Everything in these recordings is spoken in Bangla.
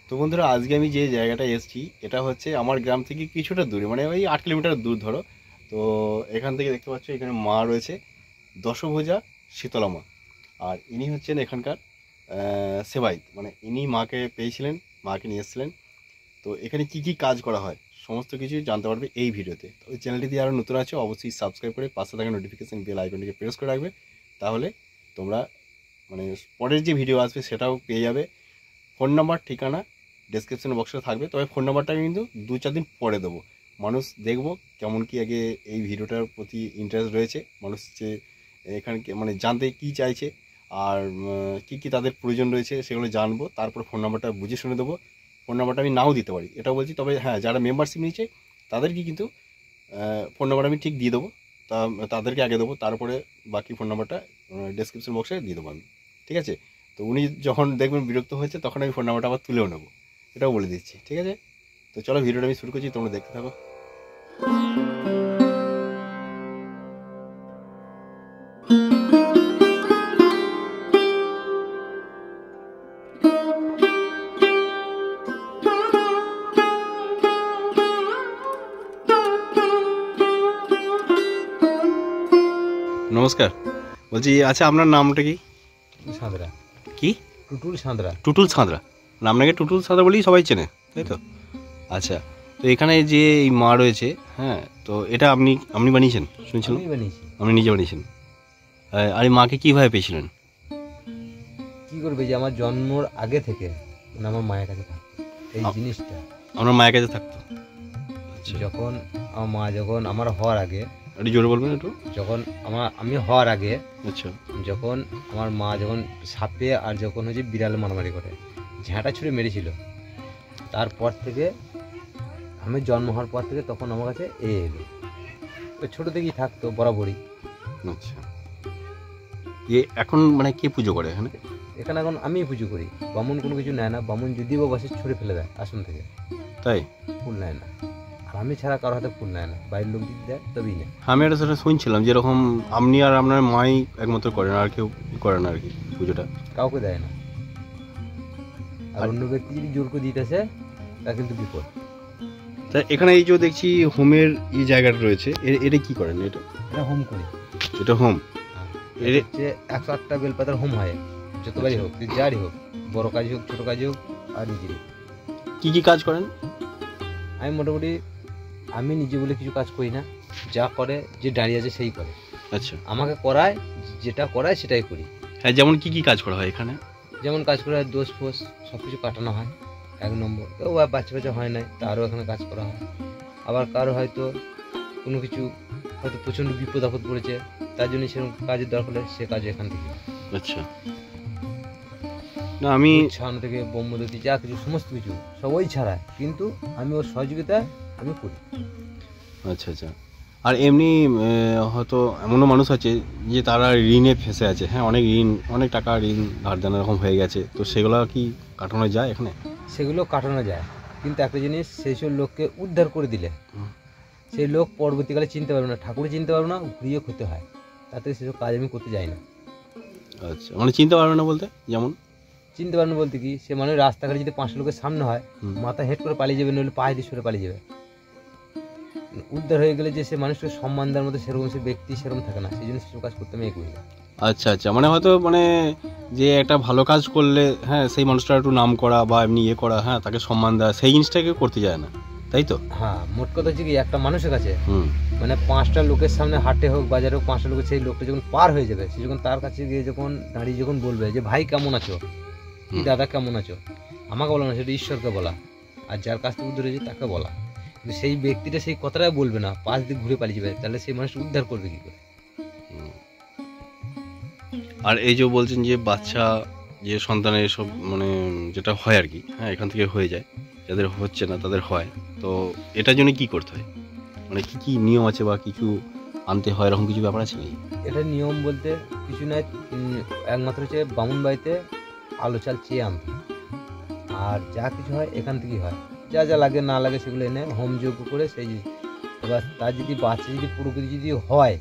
তো বন্ধুরা, আজকে আমি যে জায়গাটায় এসেছি এটা হচ্ছে আমার গ্রাম থেকে কিছুটা দূরে, মানে ওই 8 কিলোমিটার দূর ধরো। তো এখান থেকে দেখতে পাচ্ছ এখানে মা রয়েছে, দশভুজা শীতলা মা। আর ইনি হচ্ছেন এখানকার সেবায়িত, মানে ইনি মাকে পেয়েছিলেন, মাকে নিয়ে এসেছিলেন। তো এখানে কি কি কাজ করা হয় সমস্ত কিছু জানতে পারবে এই ভিডিওতে। তো ওই চ্যানেলটি আরও নতুন আছে, অবশ্যই সাবস্ক্রাইব করে পাশে থাকা নোটিফিকেশান বেল আইকনটিকে প্রেস করে রাখবে। তাহলে তোমরা মানে পরের যে ভিডিও আসবে সেটাও পেয়ে যাবে। ফোন নাম্বার ঠিকানা ডেসক্রিপশন বক্সে থাকবে, তবে ফোন নাম্বারটা কিন্তু 2-4 দিন পরে দেবো। মানুষ দেখবো কেমন কি আগে এই ভিডিওটার প্রতি ইন্টারেস্ট রয়েছে, মানুষ যে এখানে মানে জানতে কি চাইছে আর কি কি তাদের প্রয়োজন রয়েছে সেগুলো জানবো, তারপর ফোন নাম্বারটা বুঝে শুনে দেবো। ফোন নাম্বারটা আমি নাও দিতে পারি, এটাও বলছি, তবে হ্যাঁ যারা মেম্বারশিপ নিয়েছে তাদেরকে কিন্তু ফোন নাম্বার আমি ঠিক দিয়ে দেবো। তাদেরকে আগে দেবো, তারপরে বাকি ফোন নাম্বারটা ডেসক্রিপশন বক্সে দিয়ে দেবো আমি। ঠিক আছে? তো উনি যখন দেখবেন বিরক্ত হয়েছে তখন আমি ফোন নাম্বারটা আবার তুলেও নেবো, এটাও বলে দিচ্ছি। ঠিক আছে? তো চলো ভিডিওটা আমি শুরু করছি, তোমরা দেখতে থাকো। নমস্কার, বলছি আচ্ছা আপনার নামটা কি? সাঁতরা। কি? টুটুল সাঁতরা। টুটুল সাঁতরা। আপনাকে টুটুল সাঁতরা বলেই সবাই চেনে, তাই তো? আচ্ছা, তো এখানে যে এই মা রয়েছে, হ্যাঁ, তো এটা আপনি আপনি বানিয়েছেন শুনেছিলাম? আমি বানিয়েছি। আপনি নিজে বানিয়েছেন? আর এই মাকে কীভাবে পেয়েছিলেন? কি করবে, যে আমার জন্মর আগে থেকে মানে আমার মায়ের কাছে থাকতো এই জিনিসটা। আপনার মায়ের কাছে থাকতো? আচ্ছা, যখন আমার মা, যখন আমার হওয়ার আগে, একটু জোরে বলবেন একটু। যখন আমি হওয়ার আগে, আচ্ছা, যখন আমার মা যখন সাপে আর যখন হচ্ছে বিড়াল মারামারি করে ঝাঁটা ছুঁড়ে মেরেছিল, তারপর থেকে আমি জন্ম হওয়ার পর থেকে তখন আমার কাছে এলো। তো ছোটো থেকেই থাকতো বরাবরই। আচ্ছা, এখন মানে কে পুজো করে এখানে? এখানে এখন আমিই পুজো করি। বামুন কোনো কিছু নেয় না, বামুন যদি বা বসে ছুঁড়ে ফেলে দেয় আসন থেকে, তাই? ফুল নেয় না। আর আমি ছাড়া কারো হাতে ফুল নেয় না, বাইরের লোক যদি দেয় তবেই নেয়। আমি একটা সেটা শুনছিলাম যেরকম আপনি আর আপনার মাই একমাত্র করেন, আর কেউ করে না আর কি পুজোটা। কাউকে দেয় না। আর অন্য ব্যক্তি যদি জোর করে দিতেছে তা কিন্তু বিপদ। তা এখানে এই যে দেখছি হোমের এই জায়গাটা রয়েছে, এটা কি করেন? এটা এটা হোম করি। এটা হোম? এটা হচ্ছে 108টা বেলপাতার হোম হয়, যতবারই হোক, যারই হোক, বড় কাজ হোক ছোটো কাজ হোক আর নিজেরই। কি কি কাজ করেন? আমি মোটামুটি আমি নিজে বলে কিছু কাজ করি না, যা করে যে দাঁড়িয়ে আছে সেই করে। আচ্ছা, আমাকে করায়, যেটা করায় সেটাই করি। হ্যাঁ, যেমন কি কি কাজ করা হয় এখানে? যেমন কাজ করা হয়, দোষ ফোষ সব কিছু কাটানো হয় 1 নম্বর। কেউ বাচ্চা বাচ্চা হয় নাই তারও এখানে কাজ করা হয়। আবার কারো হয়তো কোনো কিছু হয়তো প্রচণ্ড বিপদ আপদ পড়েছে, তার জন্য সেরকম কাজের দরকার হলে সে কাজ এখান থেকে। আচ্ছা, না আমি ছাড়ানো থেকে বোমবদতি যা কিছু সমস্ত কিছু সবই ছাড়ায়, কিন্তু আমি ওর সহযোগিতা আমি করি। আচ্ছা আচ্ছা। আর এমনি হয়তো এমনও মানুষ আছে যে তারা ঋণে ফেঁসে আছে, হ্যাঁ, অনেক ঋণ, অনেক টাকা ঋণ ধার দেনা এরকম হয়ে গেছে, তো সেগুলো কি কাটানো যায় এখানে? সেগুলো কাটানো যায়, কিন্তু একটা জিনিস, সেই সব লোককে উদ্ধার করে দিলে সেই লোক পরবর্তীকালে চিনতে পারবে না, ঠাকুর চিনতে পারবে না, ঘুরিয়ে ক্ষতি হয়। তাতে সেসব কাজ আমি করতে যাই না। আচ্ছা, মানে চিনতে পারবে না বলতে যেমন? চিনতে পারবে না বলতে কি, সে মানুষ রাস্তাঘাটে যদি 5 লোকের সামনে হয়, মাথা হেড করে পালিয়ে যাবে, নইলে পায়ে দিয়ে সরে পালিয়ে যাবে। উদ্ধার হয়ে গেলে যে সে মানুষকে সম্মান দেওয়ার মতো সেরকম সে ব্যক্তি সেরকম থাকে না, সেই জন্য সেসব কাজ করতে আমি এগোই না। আচ্ছা আচ্ছা, মানে হয়তো মানে যে একটা ভালো কাজ করলে, হ্যাঁ, সেই মানুষটার একটু নাম করা বা এমনি ইয়ে করা, হ্যাঁ, তাকে সম্মান দেওয়া, সেই জিনিসটাকে করতে যায় না, তাই তো? হ্যাঁ, মোট কথা হচ্ছে কি, একটা মানুষের কাছে হুম, মানে 5টা লোকের সামনে, হাটে হোক বাজারে হোক, 5টা লোকের, সেই লোকটা যখন পার হয়ে যাবে, সে যখন তার কাছে গিয়ে যখন দাঁড়িয়ে যখন বলবে যে ভাই কেমন আছো, কি দাদা কেমন আছো, আমাকে বলা না, সেটা ঈশ্বরকে বলা, আর যার কাছ থেকে উদ্ধার হয়েছে তাকে বলা। কিন্তু সেই ব্যক্তিটা সেই কথাটাই বলবে না, পাশ দিয়ে ঘুরে পালিয়ে যাবে, তাহলে সেই মানুষ উদ্ধার করবে কি করে? আর এই যে বলছেন যে বাচ্চা, যে সন্তানের সব মানে যেটা হয় আর কি, হ্যাঁ, এখান থেকে হয়ে যায়, যাদের হচ্ছে না তাদের হয়, তো এটার জন্য কি করতে হয়, মানে কি কি নিয়ম আছে বা কিছু আনতে হয়, এরকম কিছু ব্যাপার আছে নাকি? এটা নিয়ম বলতে কিছু নয়, একমাত্র হচ্ছে বামুন বাড়িতে আলো চাল চেয়ে আনতে হয়। আর যা কিছু হয় এখান থেকেই হয়, যা যা লাগে না লাগে সেগুলো এনে হোম যজ্ঞ করে সেই। এবার তার যদি বাচ্চা যদি পুরোপুরি যদি হয়,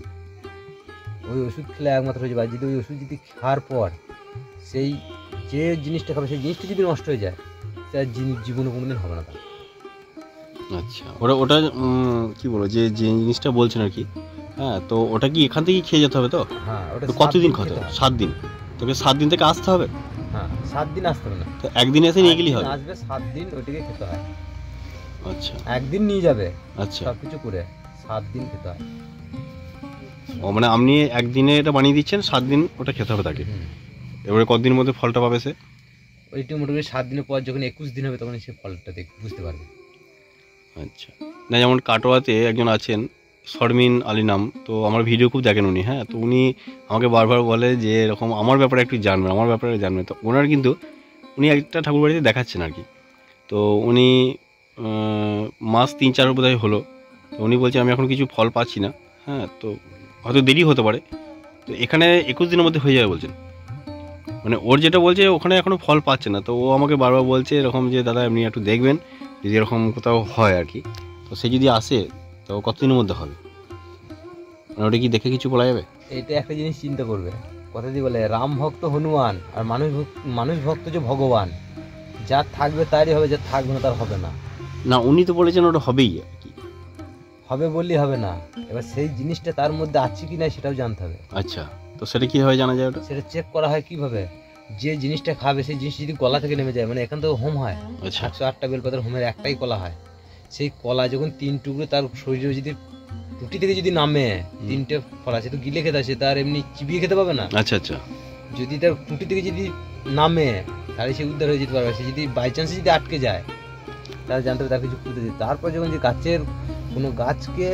ওই ওষুধ খেলে একমাত্র হয়ে যাবে। আর যদি ওই ওষুধ যদি খাওয়ার পর সেই যে জিনিসটা খাবে সেই জিনিসটা যদি নষ্ট হয়ে যায়, তার জীবনে কোনোদিন হবে না তার। আচ্ছা, ওটা ওটা কি বলবো, যে যে জিনিসটা বলছেন আর কি, হ্যাঁ, তো ওটা কি এখান থেকেই খেয়ে যেতে হবে তো? হ্যাঁ, ওটা তো 7 কতদিন দিন খেতে খেতে হবে? হয়। 7 দিন। তোকে 7 দিন থেকে আসতে হবে? হ্যাঁ, 7 দিন আসতে হবে না, তো একদিন এসে নিয়ে গেলেই হবে? আসবে 7 দিন ওইটাকে খেতে হয়। আচ্ছা একদিন নিয়ে যাবে আচ্ছা। সব কিছু করে, 7 দিন খেতে হয়। ও মানে আপনি একদিনে এটা বানিয়ে দিচ্ছেন, 7 দিন ওটা খেতে হবে তাকে। হুম। এবারে কতদিনের মধ্যে ফলটা পাবে সে? ওইটা মোটামুটি 7 দিনের পর যখন 21 দিন হবে তখন সে ফলটা বুঝতে পারবে। আচ্ছা, না যেমন কাটোয়াতে একজন আছেন শর্মিন আলী নাম, তো আমার ভিডিও খুব দেখেন উনি, হ্যাঁ, তো উনি আমাকে বারবার বলে যে এরকম আমার ব্যাপারে একটু জানবেন, আমার ব্যাপারে জানবেন। তো ওনার কিন্তু উনি একটা ঠাকুর বাড়িতে দেখাচ্ছেন আর কি, তো উনি মাস 3-4 বোধহয় হলো, তো উনি বলছেন আমি এখন কিছু ফল পাচ্ছি না, হ্যাঁ, তো হয়তো দেরি হতে পারে, তো এখানে 21 দিনের মধ্যে হয়ে যাবে বলছেন। মানে ওর যেটা বলছে ওখানে এখনও ফল পাচ্ছে না, তো ও আমাকে বারবার বলছে এরকম যে দাদা আপনি একটু দেখবেন যদি এরকম কোথাও হয় আর কি, তো সে যদি আসে তো কতদিনের মধ্যে হবে, মানে ওটা কি দেখে কিছু বলা যাবে? এটা একটা জিনিস চিন্তা করবে, কথা দিয়ে বলে রাম ভক্ত হনুমান আর মানুষ ভক্ত যে ভগবান, যার থাকবে তারই হবে, যার থাকবে না তার হবে না। না উনি তো বলেছেন ওটা হবেই আর কি। হবে বললেই হবে না, এবার সেই জিনিসটা তার মধ্যে আছে কি না সেটাও জানতে হবে। আচ্ছা, তো সেটা কীভাবে জানা যায় ওটা? সেটা চেক করা হয় কিভাবে, যে জিনিসটা খাবে সেই জিনিস যদি গলা থেকে নেমে যায়, মানে এখান থেকে হোম হয়, আচ্ছা 108টা বেলপাতার হোমের একটাই কলা হয়, সেই কলা যখন 3 টুকরো তার শরীরে যদি টুটি থেকে যদি নামে, 3টে ফল আছে তো গিলে খেতে আসে, তার এমনি চিবিয়ে খেতে পাবে না। আচ্ছা আচ্ছা। যদি তার টুটি থেকে যদি নামে তাহলে সে উদ্ধার হয়ে যেতে পারবে, সে যদি বাই চান্সে যদি আটকে যায় তাহলে জানতে হবে তার কিছু খুঁজে দিতে। তারপর যখন যে গাছের কোনো গাছকে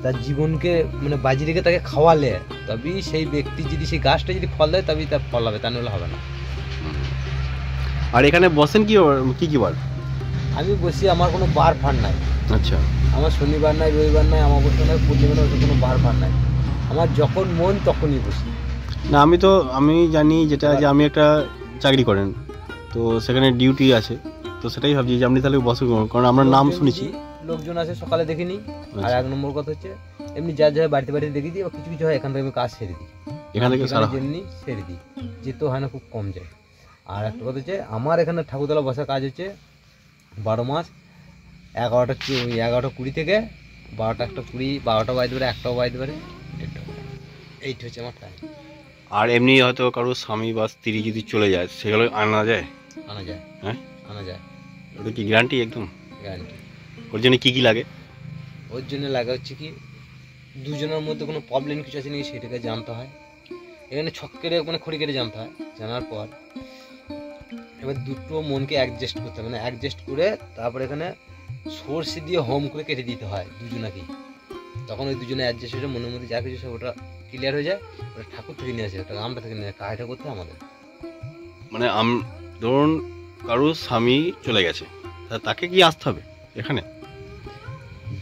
তার জীবনকে মানে বাজি রেখে তাকে খাওয়ালে তবেই সেই ব্যক্তি যদি সেই গাছটা যদি ফল দেয় তবেই তার ফল হবে, তা নাহলে হবে না। আর এখানে বসেন কি কি কি বার? আমি বসি, আমার কোনো বার ফার নাই, আচ্ছা আমার শনিবার নাই, রবিবার নাই, অমাবস্যা নাই, পূর্ণিমা নাই, কোনো বার ফার নাই, আমার যখন মন তখনই বসি। না আমি জানি যেটা যে আমি একটা চাকরি করেন, তো সেখানে ডিউটি আছে, তো সেটাই ভাবছি যে আপনি তাহলে বসে, কারণ আমরা নাম শুনেছি। লোকজন আছে সকালে দেখে নিই, আর আচ্ছা। 1 নম্বর কথা হচ্ছে এমনি যা যা বাড়িতে বাড়িতে দেখে দিই, বা কিছু কিছু হয় এখান থেকে আমি কাজ সেরে দিই, এখান থেকে সারা হয়? যেমনি সেরে দিই, যেতেও হয় না, খুব কম যায়। আর একটা কথা হচ্ছে আমার এখানে ঠাকুরতলা বসার কাজ হচ্ছে 12 মাস 11টা 20 থেকে 12টা 1টা 20, 12টা বাজতে পারে, 1টাও বাজতে পারে, 1:30টা বাজতে পারে। এইটা হচ্ছে আমার টাইম। আর এমনি হয়তো কারোর স্বামী বা স্ত্রী যদি চলে যায় সেগুলো আনা যায়? আনা যায়, হ্যাঁ, আনা যায়, ওটা কি গ্যারান্টি একদম? গ্যারান্টি। ওর জন্য কি কি লাগে? ওর জন্য লাগা হচ্ছে কি, দুজনের মধ্যে কোনো প্রবলেম কিছু আছে নাকি সেটাকে জানতে হয়, এখানে ছক কেটে মানে খড়ি কেটে জানতে হয়, জানার পর এবার দুটো মনকে অ্যাডজাস্ট করতে হবে, মানে অ্যাডজাস্ট করে তারপর এখানে সর্ষে দিয়ে হোম করে কেটে দিতে হয় দুজনাকেই, তখন ওই দুজনে অ্যাডজাস্ট হয়ে মনের মধ্যে যা কিছু সব ওটা ক্লিয়ার হয়ে যায়, ওটা ঠাকুর থেকে নিয়ে আসে, ওটা আমরা থেকে নিয়ে কাজটা করতে হয় আমাদের। মানে ধরুন কারোর স্বামী চলে গেছে, তাকে কি আসতে হবে এখানে?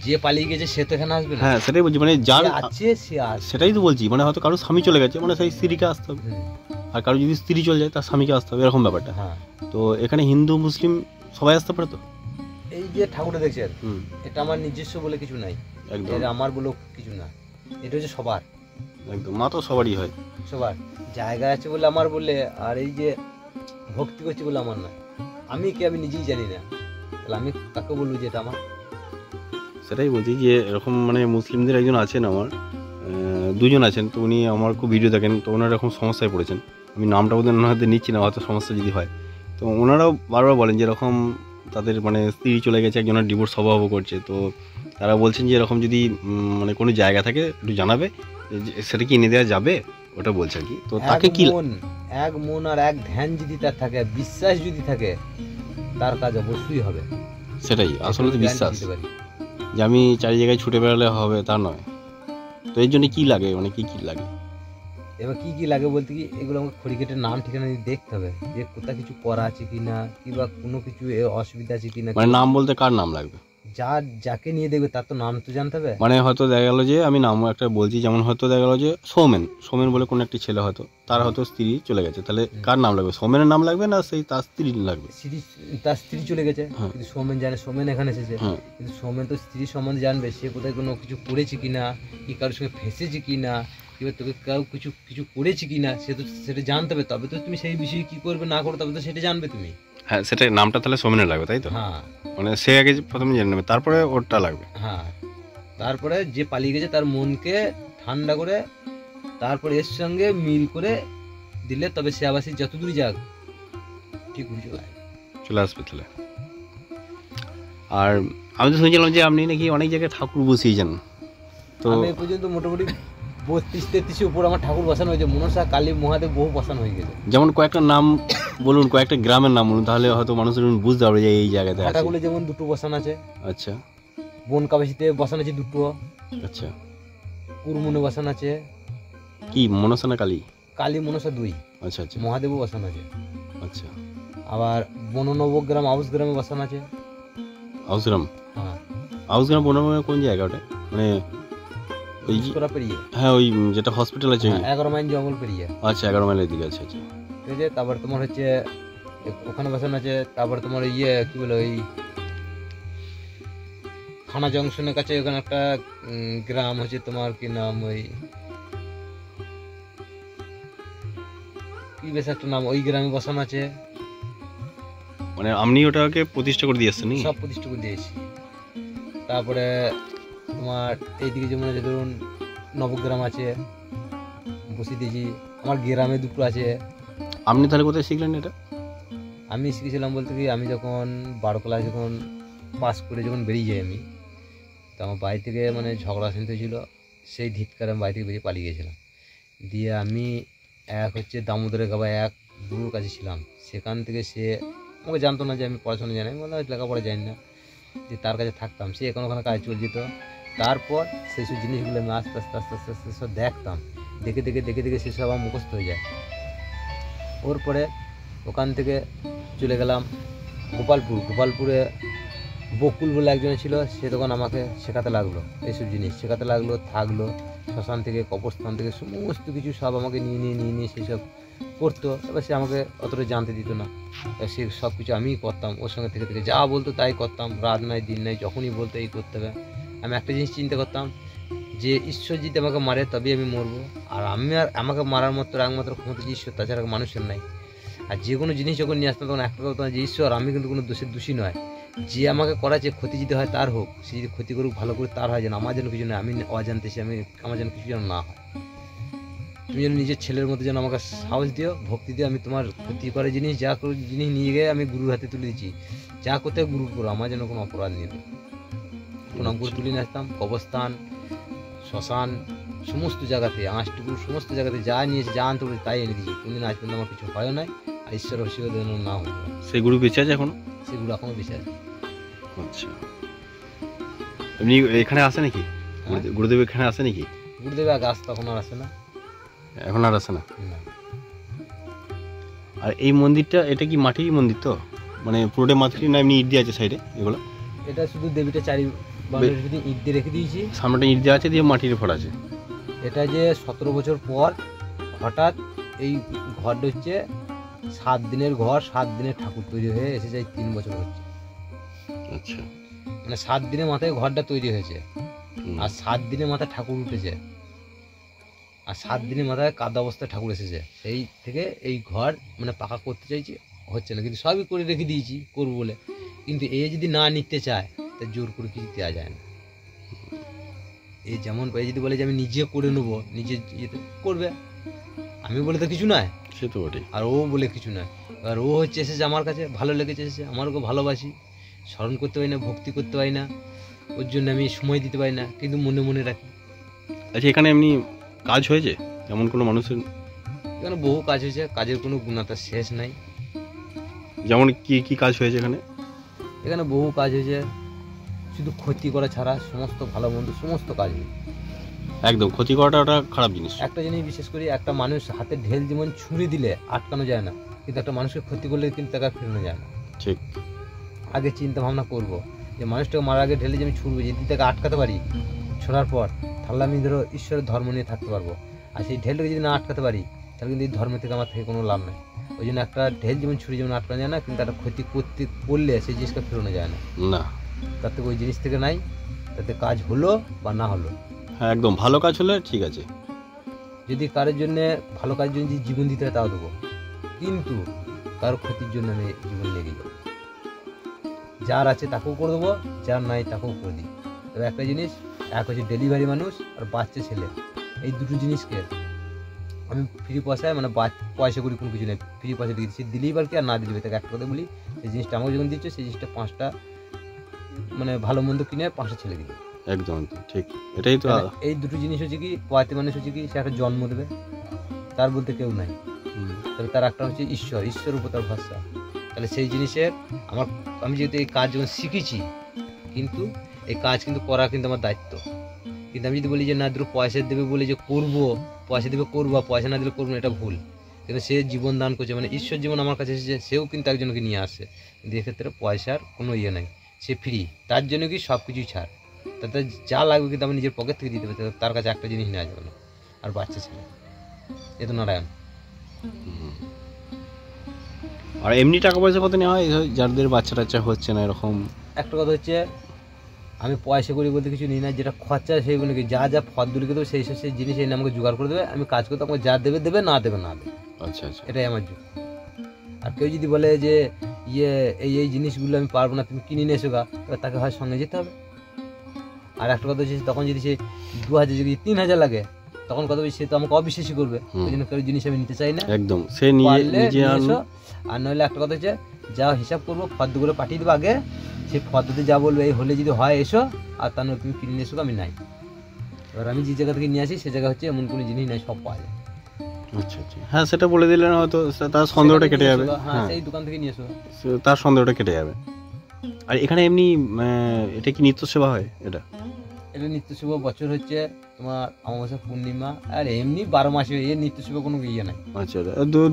যে পালিয়ে গেছে সে তো এখানে আসবে না, হ্যাঁ সেটাই বলছি, মানে যার যে আছে সে আসবে। সেটাই তো বলছি, মানে হয়তো কারোর স্বামী চলে গেছে মানে সেই স্ত্রীকে আসতে হবে, আর কারো যদি স্ত্রী চলে যায় তার স্বামীকে আসতে হবে, এরকম ব্যাপারটা। হ্যাঁ, তো এখানে হিন্দু মুসলিম সবাই আসতে পারে তো? এই যে ঠাকুরটা দেখছেন হুম, এটা আমার নিজস্ব বলে কিছু নাই, একদম এটা আমার বলেও কিছু না, এটা হচ্ছে সবার, একদম, মা তো সবারই হয়। সবার জায়গা আছে বলে আমার বলে, আর এই যে ভক্তি করছি বলে আমার না, আমি কে আমি নিজেই জানি না, তাহলে আমি কাকে বলবো যে এটা আমার? সেটাই বলছি যে এরকম মানে মুসলিমদের একজন আছেন আমার, দুজন আছেন, তো উনি আমার খুব ভিডিও দেখেন, তো ওনারা এরকম সমস্যায় পড়েছেন, আমি নামটা ওদের ওনাদের নিচ্ছি না, হয়তো সমস্যা যদি হয়, তো ওনারাও বারবার বলেন যে এরকম তাদের মানে স্ত্রী চলে গেছে, একজনের ডিভোর্স স্বভাব করছে, তো তারা বলছেন যে এরকম যদি মানে কোনো জায়গা থাকে একটু জানাবে, সেটা কি এনে দেওয়া যাবে, ওটা বলছে আর কি। তো তাকে কি এক মন আর এক ধ্যান যদি তার থাকে, বিশ্বাস যদি থাকে, তার কাজ অবশ্যই হবে। সেটাই আসলে তো বিশ্বাস, দিতে পারি। যে আমি চারি জায়গায় ছুটে বেড়ালে হবে তা নয়, তো এর জন্য কি লাগে, মানে কি কি লাগে? এবার কি কি লাগে বলতে কি, এগুলো আমাকে খড়ি কেটে নাম ঠিকানা দিয়ে দেখতে হবে, যে কোথাও কিছু করা আছে কিনা, কিংবা কোনো কিছু অসুবিধা আছে কিনা, মানে নাম বলতে কার নাম লাগবে? যাকে নিয়ে দেখবে তার তো নাম তো জানতে হবে। মানে হয়তো দেখা গেল যে আমি নাম একটা বলছি, যেমন হয়তো দেখা গেল যে সৌমেন বলে কোনো একটি ছেলে, হয়তো তার হয়তো স্ত্রী চলে গেছে, তাহলে কার নাম লাগবে? সৌমেনের নাম লাগবে না সেই তার স্ত্রী লাগবে? তার স্ত্রী চলে গেছে, হ্যাঁ। কিন্তু সৌমেন জানে সৌমেন এখানে এসেছে, হ্যাঁ, কিন্তু সৌমেন তো স্ত্রীর সম্বন্ধে জানবে, সে কোথায় কোনো কিছু করেছে কিনা, কি কারোর সঙ্গে ফেঁসেছে কিনা, কিংবা তোকে কেউ কিছু করেছে কিনা, সে তো সেটা জানতে হবে, তবে তো তুমি সেই বিষয়ে কি করবে না করো তবে তো সেটা জানবে তুমি। হ্যাঁ, সেটা নামটা তাহলে সৌমেনের লাগবে, তাই তো? হ্যাঁ মানে সে আগে প্রথমে জেনে নেবে, তারপরে ওরটা লাগবে। হ্যাঁ, তারপরে যে পালিয়ে গেছে তার মনকে ঠান্ডা করে তারপরে এর সঙ্গে মিল করে দিলে তবে সে আবার সে যত দূর যাক ঠিক উঠে চলে আসবে। চলে আসবে তাহলে। আর আমি তো শুনেছিলাম যে আপনি নাকি অনেক জায়গায় ঠাকুর বসিয়েছেন, তো আমি এ পর্যন্ত মোটামুটি 32-33 উপর আমার ঠাকুর বসানো হয়েছে, মনসা কালী মহাদেব বহু বসানো হয়ে গেছে। যেমন কয়েকটা নাম বলুন, কয়েকটা গ্রামের নাম বলুন, তাহলে হয়তো মানুষের বুঝতে পারবে যে এই জায়গাতে আছে। হাটাগুলো যেমন দুটো বসানো আছে, আচ্ছা বনকাবাসিতে বসানো আছে দুটো, আচ্ছা। কুরমুনে বসানো আছে, কি মনসা না কালী? কালী মনসা 2, আচ্ছা আচ্ছা মহাদেবও বসানো আছে। আচ্ছা। আবার বননবগ্রাম আউস গ্রামে বসানো আছে। আউসগ্রাম? হ্যাঁ, আউসগ্রাম বনগ্রামে কোন জায়গা ওটা? মানে ওই করা পেরিয়ে, হ্যাঁ, ওই যেটা হসপিটাল আছে। 11 মাইল জঙ্গল পেরিয়ে। আচ্ছা, 11 মাইলের দিকে আছে। আচ্ছা ঠিক আছে, তারপর তোমার হচ্ছে ওখানে বসানো আছে। তারপর তোমার ইয়ে কি বলে ওই থানা জংশনের কাছে ওখানে একটা গ্রাম হচ্ছে তোমার কি নাম, ওই কি বেশ একটা নাম, ওই গ্রামে বসানো আছে। মানে আপনি ওটাকে প্রতিষ্ঠা করে দিয়ে আসছেন নাকি? সব প্রতিষ্ঠা করে দিয়েছি। তারপরে তোমার এইদিকে যেমন আছে ধরুন নবগ্রাম আছে, বসিয়ে দিয়েছি। আমার গ্রামে দুটো আছে। আপনি তাহলে কোথায় শিখলেন এটা? আমি শিখেছিলাম বলতে কি, আমি যখন 12 ক্লাস যখন পাস করে যখন বেরিয়ে যাই আমি, তো আমার বাড়ি থেকে মানে ঝগড়া শুনতে ছিল, সেই ধিৎকারে আমি বাড়ি থেকে বেরিয়ে পালিয়ে গেছিলাম। দিয়ে আমি এক হচ্ছে দামোদরের গাবা এক গুরুর কাছে ছিলাম। সেখান থেকে সে আমাকে জানতো না যে আমি পড়াশোনা জানি, আমি বললাম লেখাপড়া জানি না, যে তার কাছে থাকতাম। সে এখন ওখানে কাজ চলে যেত। তারপর সেই সব জিনিসগুলো আমি আস্তে আস্তে আস্তে আস্তে আস্তে সব দেখতাম, দেখে দেখে দেখে দেখে সেসব আমার মুখস্থ হয়ে যায়। ওর পরে ওখান থেকে চলে গেলাম গোপালপুরে বকুল বলে একজন ছিল, সে তখন আমাকে শেখাতে লাগলো, এইসব জিনিস শেখাতে লাগলো, থাকলো। শ্মশান থেকে কবরস্থান থেকে সমস্ত কিছু সব আমাকে নিয়ে সেসব করতো। এবার সে আমাকে অতটা জানতে দিত না, সে সব কিছু আমিই করতাম ওর সঙ্গে থেকে থেকে, যা বলতো তাই করতাম, রাত নাই দিন নাই, যখনই বলতো এই করতে হবে। আমি একটা জিনিস চিন্তা করতাম যে ঈশ্বর যদি আমাকে মারে তবেই আমি মরবো, আর আমাকে মারার মতো একমাত্র ক্ষমতা যে ঈশ্বর, তাছাড়া মানুষের নাই। আর যে কোনো জিনিস যখন নিয়ে আসতাম তখন একটা কথা, যে ঈশ্বর আমি কিন্তু কোনো দোষী নয়, যে আমাকে করাচ্ছে ক্ষতি যদি হয় তার হোক, সে যদি ক্ষতি করুক ভালো করে তার হয়, যেন আমার যেন কিছু নয়, আমি অজান্তেছি, আমার যেন কিছু যেন না হয়। তুমি যেন নিজের ছেলের মতো যেন আমাকে সাহস দিও, ভক্তি দিও। আমি তোমার ক্ষতি করে জিনিস যা করে জিনিস নিয়ে গিয়ে আমি গুরুর হাতে তুলে দিচ্ছি, যা করতে গুরু করো, আমার যেন কোনো অপরাধ নেই। কোনো গুরু তুলে নিয়ে আসতাম, কবরস্থান, শ্মশান, সমস্ত জায়গাতে, আঁশটুকু সমস্ত জায়গাতে যা নিয়েছে, যা আনতে বলেছে তাই এনে দিয়েছি। কোনদিন আজ পর্যন্ত আমার কিছু হয় নাই, আর ঈশ্বর আশীর্বাদ যেন না হতে পারে। সেই গুরু বেঁচে আছে এখন? সেগুলো এখনো বেশি আছে। আচ্ছা, এমনি এখানে আসে নাকি? গুরুদেব এখানে আসে নাকি? গুরুদেব আগে আসতো, এখন আর আসে না। এখন আর আসে না? না। আর এই মন্দিরটা, এটা কি মাটির মন্দির তো? মানে পুরোটা মাটির না এমনি ইট দিয়ে আছে সাইডে এগুলো? এটা শুধু দেবীটা চারি বাউন্ডারি শুধু ইট দিয়ে রেখে দিয়েছি। সামনেটা ইট দেওয়া আছে, দিয়ে মাটির ফোড়া আছে। এটা যে 17 বছর পর হঠাৎ এই ঘরটা হচ্ছে 7 দিনের ঘর, 7 দিনের ঠাকুর তৈরি হয়ে এসেছে, 3 বছর হচ্ছে। আচ্ছা, মানে 7 দিনের মাথায় ঘরটা তৈরি হয়েছে, আর 7 দিনের মাথায় ঠাকুর উঠেছে, আর 7 দিনের মাথায় কাদা অবস্থায় ঠাকুর এসেছে। সেই থেকে এই ঘর মানে পাকা করতে চাইছি, হচ্ছে না, কিন্তু সবই করে রেখে দিয়েছি করবো বলে। কিন্তু এ যদি না নিতে চায় তা জোর করে কিছু দেওয়া যায় না। এই যেমন এ যদি বলে যে আমি নিজে করে নেবো, নিজে ইয়েতে করবে, আমি বলে তো কিছু নয়, সে তো বটেই। আর ও বলে কিছু নয়। এবার ও হচ্ছে এসেছে আমার কাছে, ভালো লেগেছে এসেছে, আমার ওকে ভালোবাসি, স্মরণ করতে পারি না, ভক্তি করতে পারি না, ওর জন্য আমি সময় দিতে পারি না, কিন্তু মনে মনে রাখি। আচ্ছা, এখানে এমনি কাজ হয়েছে এমন কোনো মানুষের? এখানে বহু কাজ হয়েছে, কাজের কোনো গুণাতার শেষ নাই। যেমন কি কি কাজ হয়েছে এখানে? এখানে বহু কাজ হয়েছে, শুধু ক্ষতি করা ছাড়া সমস্ত ভালো মন্দ সমস্ত কাজ হয়েছে। একদম ক্ষতি করাটা ওটা খারাপ জিনিস। একটা জিনিস বিশেষ করে, একটা মানুষ হাতে ঢেল যেমন ছুরি দিলে আটকানো যায় না, কিন্তু একটা মানুষকে ক্ষতি করলে কিন্তু তাকে ফেরানো যায় না। ঠিক। আগে চিন্তা ভাবনা করবো যে মানুষটাকে মারার আগে ঢেলে যে আমি ছুড়বো, যদি তাকে আটকাতে পারি, ছোড়ার পর তাহলে আমি ধরো ঈশ্বরের ধর্ম নিয়ে থাকতে পারবো। আর সেই ঢেলটাকে যদি না আটকাতে পারি তাহলে কিন্তু এই ধর্মের থেকে আমার থেকে কোনো লাভ নেই। ওই জন্য একটা ঢেল যেমন ছুরি যেমন আটকানো যায় না, কিন্তু একটা ক্ষতি করলে সেই জিনিসটা ফেরানো যায় না। না, তার থেকে ওই জিনিস থেকে নাই, তাতে কাজ হলো বা না হলো। হ্যাঁ, একদম ভালো কাজ হলে ঠিক আছে। যদি কারোর জন্য ভালো কাজের জন্য যদি জীবন দিতে হয় তাও দেবো, কিন্তু কারো ক্ষতির জন্য আমি জীবন লেগে যাবো। যার আছে তাকেও করে দেবো, যার নাই তাকেও করে দিই। তবে একটা জিনিস, এক হচ্ছে ডেলিভারি মানুষ আর বাচ্চা ছেলে, এই দুটো জিনিসকে আমি ফ্রি পয়সায় মানে পয়সা করি কোনো কিছু নেই, ফ্রি পয়সা দিয়ে দিচ্ছি। দিলেই বার কি আর না দিলে তাকে একটা কথা বলি, সেই জিনিসটা আমাকে যখন দিচ্ছে সেই জিনিসটা 5টা মানে ভালো মন্দ কিনে 5টা ছেলে দিবে। একদম ঠিক, এটাই তো। এই দুটো জিনিস হচ্ছে কি, পোয়াতি মানুষ হচ্ছে কি, সে একটা জন্ম দেবে, তার বলতে কেউ নাই, তাহলে তার একটা হচ্ছে ঈশ্বর উপর তার ভরসা। তাহলে সেই জিনিসের আমি যেহেতু এই কাজ যখন শিখেছি, কিন্তু এই কাজ কিন্তু করা কিন্তু আমার দায়িত্ব। কিন্তু আমি যদি বলি যে না দুটো পয়সা দেবে বলে যে করবো, পয়সা দেবে করবো, পয়সা না দিলে করবো না, এটা ভুল। কিন্তু সে জীবন দান করছে, মানে ঈশ্বর জীবন আমার কাছে এসেছে, সেও কিন্তু একজনকে নিয়ে আসে। কিন্তু এক্ষেত্রে পয়সার কোনো ইয়ে নেই, সে ফ্রি, তার জন্য কি সব কিছুই ছাড়। তাতে যা লাগবে কিন্তু আমি নিজের পকেট থেকে দিতে পারি, তার কাছে একটা জিনিস নেওয়া যাবে না। আর বাচ্চা ছেলে এ তো নারায়ণ। আর এমনি টাকা পয়সা কত নেওয়া হয় যাদের বাচ্চা টাচ্চা হচ্ছে না এরকম? একটা কথা হচ্ছে, আমি পয়সা করি বলতে কিছু নিই না, যেটা খরচা সেইগুলো কি যা ফর্দুলিকে দেবো সেই জিনিস এনে আমাকে জোগাড় করে দেবে, আমি কাজ করতে আমাকে যা দেবে না দেবে না দেবে। আচ্ছা আচ্ছা, এটাই আমার যুগ। আর কেউ যদি বলে যে এই জিনিসগুলো আমি পারবো না, তুমি কিনে নিয়ে এসো গা, এবার তাকে হয় সঙ্গে যেতে হবে। আর একটা কথা হচ্ছে, তখন যদি সে 2000 যদি 3000 লাগে, তখন কথা বলছি সে তো আমাকে অবিশ্বাসী করবে, ওই জন্য কেউ জিনিস আমি নিতে চাই না। একদম, সে নিজে এসো। আর নইলে একটা কথা হচ্ছে, যা হিসাব করবো ফর্দগুলো পাঠিয়ে দেবো আগে, সেই ফর্দতে যা বলবে এই হলে যদি হয় এসো, আর তা নয় তুমি কিনে নিয়ে এসো, আমি নাই। এবার আমি যে জায়গা থেকে নিয়ে আসি সে জায়গা হচ্ছে এমন কোনো জিনিস নাই, সব পাওয়া যায়। আচ্ছা আচ্ছা, হ্যাঁ সেটা বলে দিলে না হয়তো তার সন্দেহটা কেটে যাবে। হ্যাঁ, সেই দোকান থেকে নিয়ে এসো, তার সন্দেহটা কেটে যাবে। আর এখানে এমনি এটা কি নিত্য সেবা হয়? এটা নিত্য সেবা বছর হচ্ছে তোমার অমাবস্যা পূর্ণিমা, আর এমনি 12 মাসে এর নিত্য সেবা কোনো ইয়ে নাই। আচ্ছা,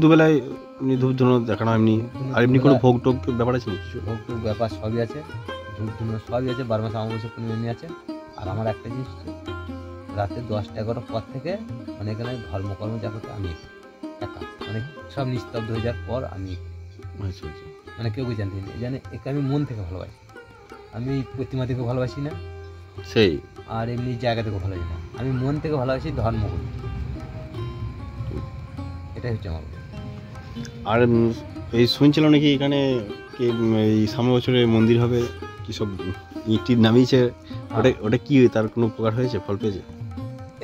দুবেলায় এমনি ধূপ ধুনো দেখানো এমনি? আর এমনি কোনো ভোগ টোগ ব্যাপার আছে নাকি? কিছু ভোগ টোগ ব্যাপার সবই আছে, ধূপ ধুনো সবই আছে, 12 মাসে অমাবস্যা পূর্ণিমা এমনি আছে। আর আমার একটা জিনিস হচ্ছে, রাতে 10টা-11টার পর থেকে মানে এখানে ধর্মকর্ম যা করতে আমি একা, মানে সব নিস্তব্ধ হয়ে যাওয়ার পর আমি, আচ্ছা আচ্ছা, মানে কেউ জানতে নেই, জানে একে আমি মন থেকে ভালোবাসি। আমি প্রতিমা থেকে ভালোবাসি না, সেই আর এমনি জায়গা থেকে ভালোবাসি না, আমি মন থেকে ভালোবাসি, ধর্ম করি, এটাই হচ্ছে আমার। আর এই শুনছিলাম নাকি এখানে এই সামনে বছরে মন্দির হবে, কি সব ইঁটির নামিয়েছে, ওটা কি তার কোনো উপকার হয়েছে, ফল পেয়েছে?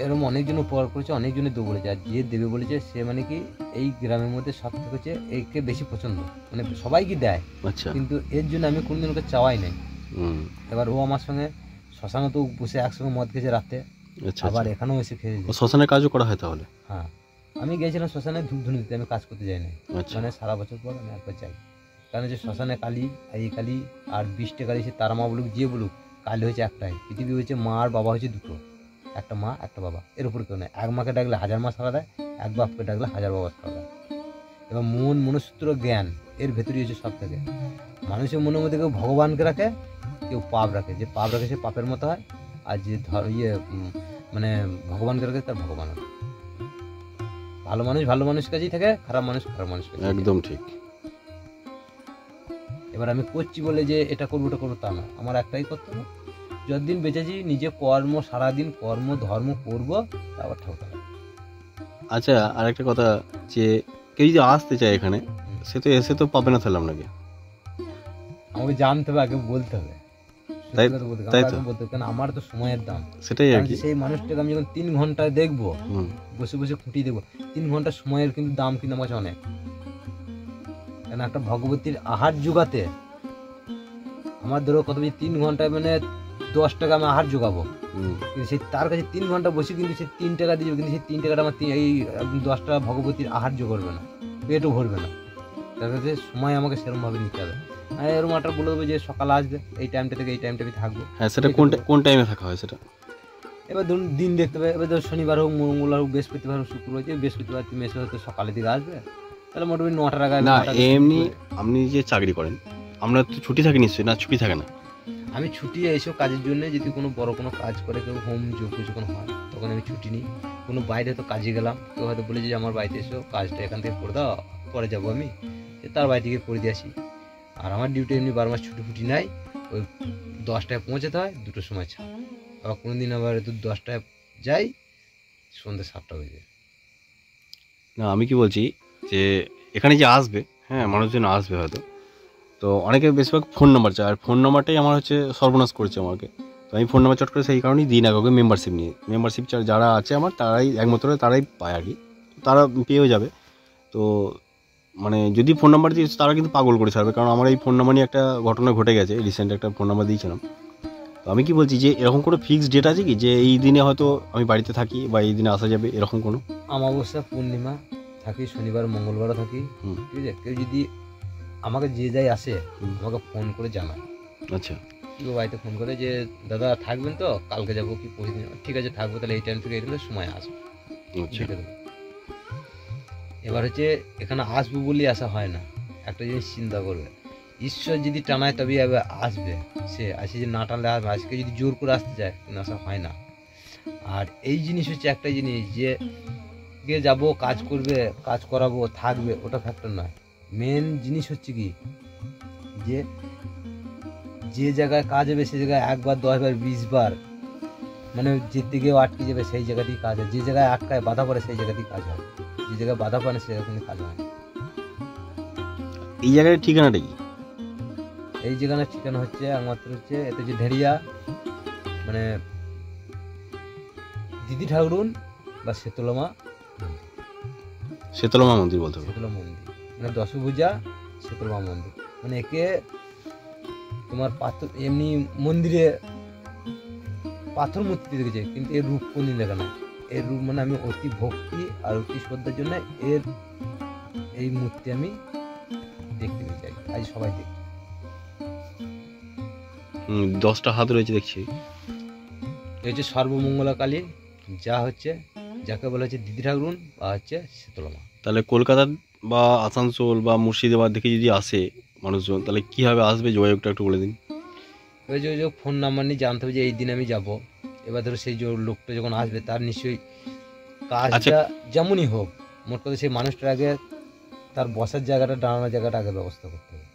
এরকম অনেকজন উপকার করেছে, অনেকজনে দেবো বলেছে, আর যে দেবে বলেছে সে মানে কি এই গ্রামের মধ্যে সব থেকে হচ্ছে একে বেশি পছন্দ, মানে সবাইকে দেয়। আচ্ছা, কিন্তু এর জন্য আমি কোনোদিন ওকে চাওয়াই নাই। এবার ও আমার সঙ্গে শ্মশানে তো বসে একসঙ্গে মদ খেয়েছে রাতে, আচ্ছা, আবার এখানেও এসে খেয়েছে। শ্মশানের কাজও করা হয় তাহলে? হ্যাঁ, আমি গিয়েছিলাম শ্মশানে ধূপ ধুনো দিতে, আমি কাজ করতে যাই না, আচ্ছা, মানে সারা বছর পর আমি একবার যাই। কারণ যে শ্মশানে কালী, এই কালী আর 20টা কালী, সে তারা মা বলুক যে বলুক, কালী হয়েছে একটাই, পৃথিবী হচ্ছে মা আর বাবা হচ্ছে দুটো, একটা মা একটা বাবা, এর উপর কেউ নেই। এক মাকে ডাকলে 1000 মা সারা দেয়, এক বাপকে ডাকলে 1000 বাবা সারা দেয়। এবার মনসূত্র জ্ঞান এর ভেতরেই হচ্ছে সব থেকে। মানুষের মনের মধ্যে কেউ ভগবানকে রাখে, কেউ পাপ রাখে, যে পাপ রাখে সে পাপের মতো হয়, আর যে মানে ভগবানকে রাখে তার ভগবান হয়। ভালো মানুষ কাছেই থাকে, খারাপ মানুষ খারাপ মানুষ কাছে। একদম ঠিক। এবার আমি করছি বলে যে এটা করবো ওটা করবো তা না, আমার একটাই কর্তব্য, যতদিন বেঁচেছি নিজে কর্ম, সারাদিন কর্ম ধর্ম করবো, তারপর ঠাকুর। আচ্ছা, আর একটা কথা, যে কেউ যদি আসতে চায় এখানে, সে তো এসে তো পাবে না তাহলে আপনাকে? আমাকে জানতে হবে, আগে বলতে হবে, তাই তো, কারণ আমার তো সময়ের দাম। সেটাই আর কি। সেই মানুষটাকে আমি যখন 3 ঘন্টায় দেখবো, বসে বসে খুঁটি দেখবো, 3 ঘন্টা সময়ের কিন্তু দাম কিন্তু আমার কাছে অনেক। কেন একটা ভগবতীর আহার জোগাতে আমার ধরো কত বেশি 3 ঘন্টায় মানে 10 টাকা আমি আহার জোগাবো, কিন্তু সেই তার কাছে 3 ঘন্টা বসে কিন্তু সে 3 টাকা দিয়ে, কিন্তু সেই 3 টাকাটা আমার এই 10 টাকা ভগবতীর আহার্য করবে না, পেটও ভরবে না। তার কাছে সময় আমাকে সেরকমভাবে নিতে হবে। এরকম একটা বলে দেবো যে সকালে আসবে, এই টাইমটা থেকে এই টাইমটা আমি থাকবো। হ্যাঁ, সেটা কোন টাইমে থাকা হয় সেটা? এবার ধরুন দিন দেখতে হবে, এবার ধরুন শনিবার হোক, মঙ্গলবার হোক, বৃহস্পতিবার হোক, শুক্রবার, যে বৃহস্পতিবার তুমি এসে হয়তো সকালের দিকে আসবে, তাহলে মোটামুটি 9টার আগে। না, এমনি আপনি যে চাকরি করেন, আমরা তো ছুটি থাকে নিশ্চয়ই? না, ছুটি থাকে না? আমি ছুটি এইসব কাজের জন্য, যদি কোনো বড় কোনো কাজ করে, কেউ হোম যোগ্য যখন হয় তখন আমি ছুটি নিই। কোনো বাইরে হয়তো কাজে গেলাম, কেউ হয়তো বলেছে যে আমার বাড়িতে এসো, কাজটা এখান থেকে করে দাও, পরে যাবো আমি, তার বাড়ি থেকে করে দিয়ে আসি। আর আমার ডিউটি এমনি 12 মাস ছুটি ফুটি নাই, ওই 10টায় পৌঁছাতে হয়, 2টোর সময় ছাড়। আবার কোনো দিন আবার 10টায় যাই, সন্ধ্যে 7টা হয়ে যায়। না, আমি কি বলছি, যে এখানে যে আসবে হ্যাঁ মানুষজন আসবে হয়তো, তো অনেকে বেশিরভাগ ফোন নাম্বার চায়, আর ফোন নাম্বারটাই আমার হচ্ছে সর্বনাশ করেছে আমাকে। তো আমি ফোন নাম্বার চট করে সেই কারণেই দিই না কাউকে মেম্বারশিপ নিয়ে। মেম্বারশিপ যারা আছে আমার তারাই একমাত্র তারাই পায় আর কি, তারা পেয়েও যাবে। তো মানে যদি ফোন নাম্বার দিই তারা কিন্তু পাগল করে ছাড়বে, কারণ আমার এই ফোন নাম্বার নিয়ে একটা ঘটনা ঘটে গেছে। রিসেন্ট একটা ফোন নাম্বার দিয়েছিলাম। তো আমি কি বলছি যে এরকম কোনো ফিক্সড ডেট আছে কি যে এই দিনে হয়তো আমি বাড়িতে থাকি বা এই দিনে আসা যাবে, এরকম কোনো? অমাবস্যা পূর্ণিমা থাকি, শনিবার মঙ্গলবারও থাকি। হুম। ঠিক আছে, কেউ যদি আমাকে যে যাই আসে হুম। আমাকে ফোন করে জানায়। আচ্ছা। কেউ বাড়িতে ফোন করে যে দাদা থাকবেন তো, কালকে যাবো কি পরশু দিন, ঠিক আছে থাকবো, তাহলে এই টাইম থেকে এই টাইমের সময় আসবো। আচ্ছা। দেখে দেবো। এবার হচ্ছে এখানে আসবো বলে আসা হয় না। একটা জিনিস চিন্তা করবে, ঈশ্বর যদি টানায় তবেই আসবে। সে আসে যে না টানলে আসবে, আজকে যদি জোর করে আসতে চায় কিন্তু আসা হয় না। আর এই জিনিস হচ্ছে একটা জিনিস যে গিয়ে যাবো, কাজ করবে, কাজ করাবো, থাকবে, ওটা ফ্যাক্টর নয়। মেন জিনিস হচ্ছে কি যে যে জায়গায় কাজ হবে সেই জায়গায় 1 বার 10 বার 20 বার মানে যেতে গিয়েও আটকে যাবে, সেই জায়গাতেই কাজ হয়। যে জায়গায় আটকায় বাধা পড়ে সেই জায়গাতেই কাজ হয়, যে জায়গায় বাধা পড়ে সেই জায়গায় কিন্তু কাজ হয় না। এই জায়গায় ঠিকানাটা কি? এই জায়গার ঠিকানা হচ্ছে একমাত্র হচ্ছে এটা যে ঢেরিয়া, মানে দিদি ঠাকুরুন বা শীতলমা, শীতলমা মন্দির বলতে হবে। শীতলা মন্দির মানে দশভুজা শীতলমা মন্দির। মানে একে তোমার পাথর এমনি মন্দিরে পাথর মূর্তি দেখেছে, কিন্তু এর রূপ কোনদিন দেখা নাই। এর রূপ মানে আমি অতি ভক্তি আর অতি শ্রদ্ধার জন্য এর এই মূর্তি আমি দেখতে চাই, আজ সবাই দেখি। 10টা হাত রয়েছে দেখছি। এই হচ্ছে সর্বমঙ্গলা কালী, যা হচ্ছে যাকে বলা হচ্ছে দিদি ঠাকুরুন বা হচ্ছে শীতলমা। তাহলে কলকাতা বা আসানসোল বা মুর্শিদাবাদ থেকে যদি আসে মানুষজন, তাহলে কীভাবে আসবে যোগাযোগটা একটু বলে দিন। এবার যে ফোন নাম্বার নিয়ে জানতে হবে যে এই দিন আমি যাব। এবার ধরো সেই যে লোকটা যখন আসবে তার নিশ্চয়ই কাজটা যেমনই হোক, মোট কথা সেই মানুষটার আগে তার বসার জায়গাটা, দাঁড়ানোর জায়গাটা আগে ব্যবস্থা করতে হবে,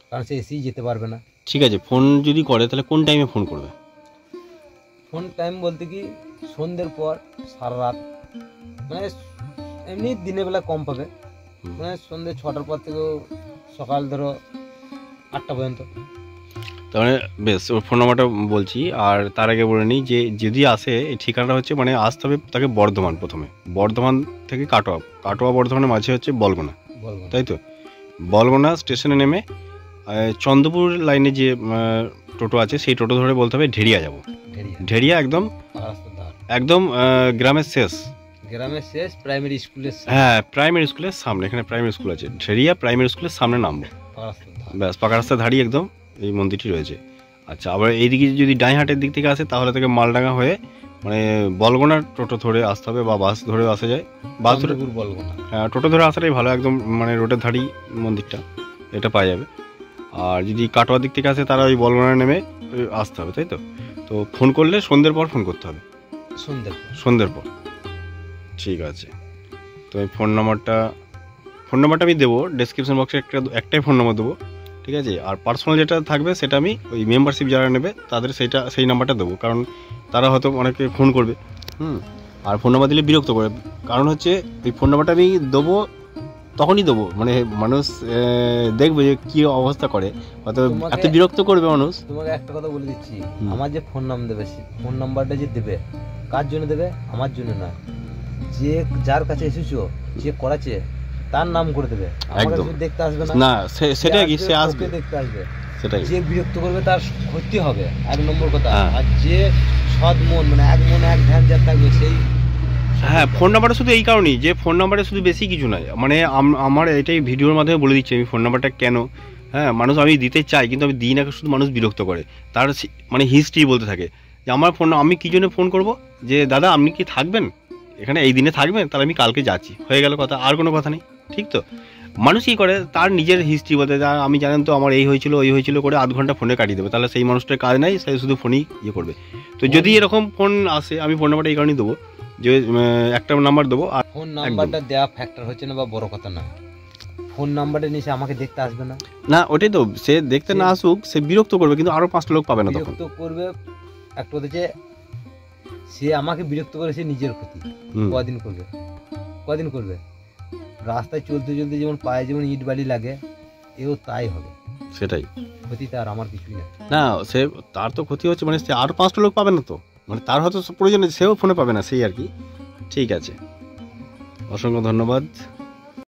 কারণ সে এসেই যেতে পারবে না। ঠিক আছে, ফোন যদি করে তাহলে কোন টাইমে ফোন করবে? ফোন টাইম বলতে কি সন্ধ্যের পর সারা রাত, মানে এমনি দিনের বেলা কম পাবে, মানে সন্ধ্যে 6টার পর থেকেও সকাল ধরো 8টা পর্যন্ত। তার মানে বেশ, ওর ফোন নাম্বারটা বলছি। আর তার আগে বলে নিই যে যদি আসে, এই ঠিকানাটা হচ্ছে মানে আসতে হবে তাকে বর্ধমান, প্রথমে বর্ধমান থেকে কাটোয়া, কাটোয়া বর্ধমানের মাঝে হচ্ছে বলগোনা, বলবো তাই তো? বলগোনা স্টেশনে নেমে চন্দ্রপুর লাইনে যে টোটো আছে সেই টোটো ধরে বলতে হবে ঢেরিয়া যাব। ঢেরিয়া ঢেরিয়া একদম রাস্তার ধার, একদম গ্রামের শেষ, গ্রামের শেষ প্রাইমারি স্কুলের হ্যাঁ প্রাইমারি স্কুলের সামনে, এখানে প্রাইমারি স্কুল আছে, ঢেরিয়া প্রাইমারি স্কুলের সামনে নামবো। রাস্তার ধার। ব্যাস, পাকা রাস্তা ধারি একদম এই মন্দিরটি রয়েছে। আচ্ছা, আবার এইদিকে যদি ডাইহাটের দিক থেকে আসে তাহলে থেকে মালডাঙ্গা হয়ে মানে বলগোনার টোটো ধরে আসতে হবে, বা বাস ধরেও আসা যায়। বাস ধরে বলবো না, হ্যাঁ টোটো ধরে আসাটাই ভালো, একদম মানে রোডের ধারি মন্দিরটা, এটা পাওয়া যাবে। আর যদি কাটোয়ার দিক থেকে আসে তারা ওই বলগোনা নেমে আসতে হবে, তাই তো? তো ফোন করলে সন্ধ্যের পর ফোন করতে হবে, সন্ধ্যের পর। ঠিক আছে, তো এই ফোন নাম্বারটা আমি দেবো ডেসক্রিপশন বক্সে, একটাই ফোন নাম্বার দেবো, ঠিক আছে? আর পার্সোনাল যেটা থাকবে সেটা আমি ওই মেম্বারশিপ যারা নেবে তাদের সেই নাম্বারটা দেবো, কারণ তারা হয়তো অনেকে ফোন করবে। আর ফোন নাম্বার দিলে বিরক্ত করে, কারণ হচ্ছে ওই ফোন নাম্বারটা আমি দেবো তখনই দেবো মানে মানুষ দেখবে যে কী অবস্থা করে, হয়তো এত বিরক্ত করবে মানুষ। তোমাকে একটা কথা বলে দিচ্ছি, আমার যে ফোন নাম দেবে, ফোন নাম্বারটা যে দেবে কার জন্য দেবে? আমার জন্য না, যে যার কাছে এসেছো, যে করাচ্ছে তার নাম করে দেবে, একদম দেখতে আসবে না, সেটা কি সে আসবে দেখতে আসবে, সেটাই। যে বিরক্ত করবে তার ক্ষতি হবে, 1 নম্বর কথা। আর যে সৎ মন মানে এক মন এক ধ্যান যার থাকবে সেই, হ্যাঁ ফোন নাম্বারটা শুধু এই কারণেই যে ফোন নাম্বারে শুধু বেশি কিছু নয়, মানে আমার এটাই ভিডিওর মাধ্যমে বলে দিচ্ছি আমি ফোন নাম্বারটা কেন। হ্যাঁ মানুষ আমি দিতে চাই কিন্তু আমি দিই না, শুধু মানুষ বিরক্ত করে, তার মানে হিস্ট্রি বলতে থাকে যে আমার ফোন, আমি কী জন্য ফোন করব যে দাদা আপনি কি থাকবেন এখানে, এই দিনে থাকবেন, তাহলে আমি কালকে যাচ্ছি, হয়ে গেল কথা, আর কোনো কথা নেই, ঠিক তো? মানুষ কী করে তার নিজের হিস্ট্রি বলতে, আমি জানেন তো আমার এই হয়েছিল ওই হয়েছিল করে আধ ঘন্টা ফোনে কাটিয়ে দেবে, তাহলে সেই মানুষটার কাজ নাই, সে শুধু ফোনই ইয়ে করবে। তো যদি এরকম ফোন আসে আমি ফোন নাম্বারটা এই কারণেই দেবো যে একটা নাম্বার দেবো। আর ফোন নাম্বারটা দেওয়া ফ্যাক্টর হচ্ছে না বা বড় কথা না, ফোন নাম্বারটা নিয়ে আমাকে দেখতে আসবে না, না ওটাই তো, সে দেখতে না আসুক, সে বিরক্ত করবে কিন্তু আরো 5টা লোক পাবে না, তখন বিরক্ত করবে। একটা হচ্ছে সে আমাকে বিরক্ত করে, সে নিজের ক্ষতি কদিন করবে, রাস্তায় চলতে চলতে যেমন পায়ে যেমন ইট বালি লাগে, এও তাই হবে। সেটাই। ক্ষতি তার, আমার কিছুই না। না, সে তার তো ক্ষতি হচ্ছে, মানে সে আরও 5টা লোক পাবে না তো, মানে তার হয়তো প্রয়োজনে সেও ফোনে পাবে না, সেই আর কি। ঠিক আছে, অসংখ্য ধন্যবাদ।